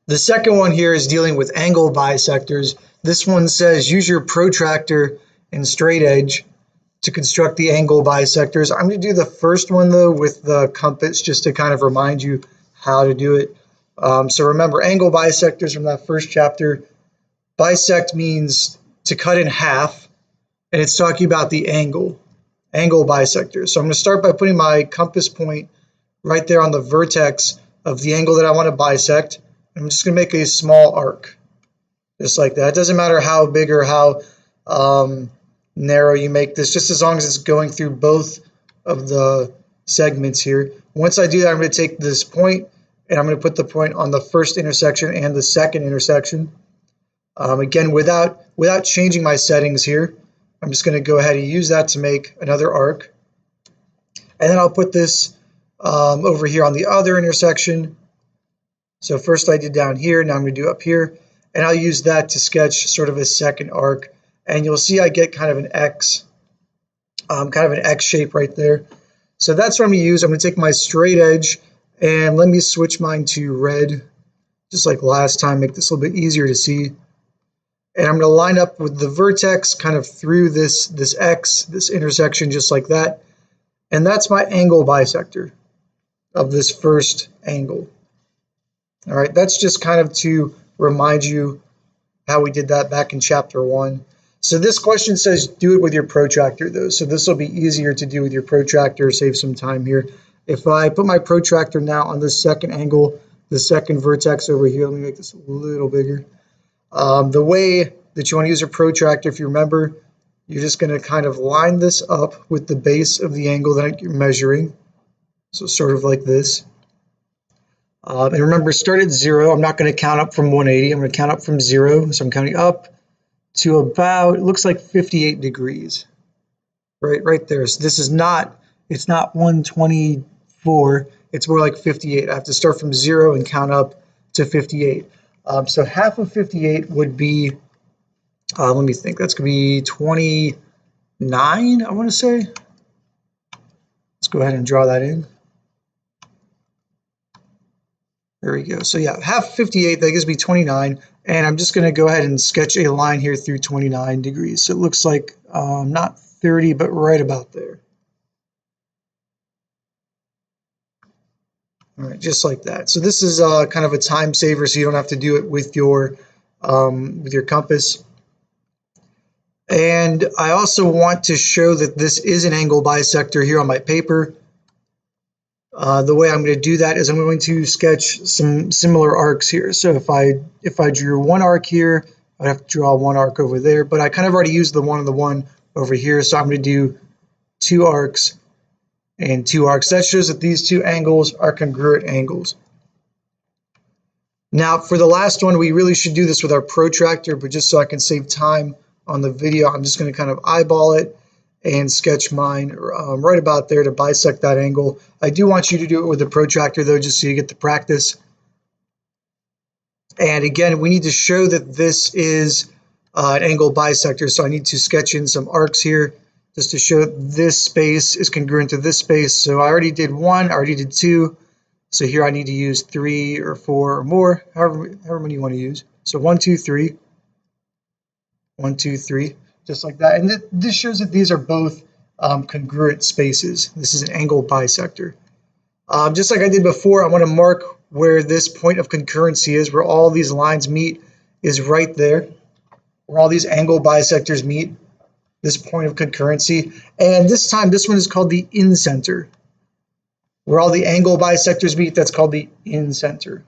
The second one here is dealing with angle bisectors. This one says use your protractor and straight edge to construct the angle bisectors. I'm going to do the first one though with the compass just to kind of remind you how to do it. So remember, angle bisectors from that first chapter. Bisect means to cut in half, and it's talking about the angle bisectors. So I'm going to start by putting my compass point right there on the vertex of the angle that I want to bisect. I'm just going to make a small arc, just like that. It doesn't matter how big or how narrow you make this, just as long as it's going through both of the segments here. Once I do that, I'm going to take this point and I'm going to put the point on the first intersection and the second intersection. Again, without changing my settings here, I'm just going to go ahead and use that to make another arc. And then I'll put this over here on the other intersection. So first I did down here, now I'm going to do up here, and I'll use that to sketch sort of a second arc. And you'll see I get kind of an X shape right there. So that's what I'm going to use. I'm going to take my straight edge and let me switch mine to red, just like last time, make this a little bit easier to see. And I'm going to line up with the vertex kind of through this X, this intersection, just like that. And that's my angle bisector of this first angle. All right, that's just kind of to remind you how we did that back in chapter 1. So this question says do it with your protractor though. So this will be easier to do with your protractor, save some time here. If I put my protractor now on the second angle, the second vertex over here, let me make this a little bigger. The way that you want to use a protractor, if you remember, you're just going to kind of line this up with the base of the angle that you're measuring. So sort of like this. And remember, start at 0. I'm not going to count up from 180. I'm going to count up from 0. So I'm counting up to about, it looks like 58 degrees. Right there. So this is not, it's not 124. It's more like 58. I have to start from 0 and count up to 58. So half of 58 would be, let me think, that's going to be 29, I want to say. Let's go ahead and draw that in. There we go. So yeah, half 58, that gives me 29. And I'm just going to go ahead and sketch a line here through 29 degrees. So it looks like not 30, but right about there. All right, just like that. So this is kind of a time saver, so you don't have to do it with your compass. And I also want to show that this is an angle bisector here on my paper. The way I'm going to do that is I'm going to sketch some similar arcs here. So if I drew one arc here, I'd have to draw one arc over there, but I kind of already used the one over here, so I'm going to do 2 arcs and 2 arcs. That shows that these 2 angles are congruent angles. Now for the last one, we really should do this with our protractor, but just so I can save time on the video, I'm just going to kind of eyeball it and sketch mine right about there to bisect that angle. I do want you to do it with a protractor though, just so you get the practice. And again, we need to show that this is an angle bisector, so I need to sketch in some arcs here just to show this space is congruent to this space. So I already did 1, I already did 2. So here I need to use 3 or 4 or more, however many you want to use. So 1, 2, 3. 1, 2, 3. Just like that. And this shows that these are both congruent spaces. This is an angle bisector. Just like I did before, I want to mark where this point of concurrency is, where all these lines meet is right there, where all these angle bisectors meet, this point of concurrency. And this time, this one is called the incenter. Where all the angle bisectors meet, that's called the incenter.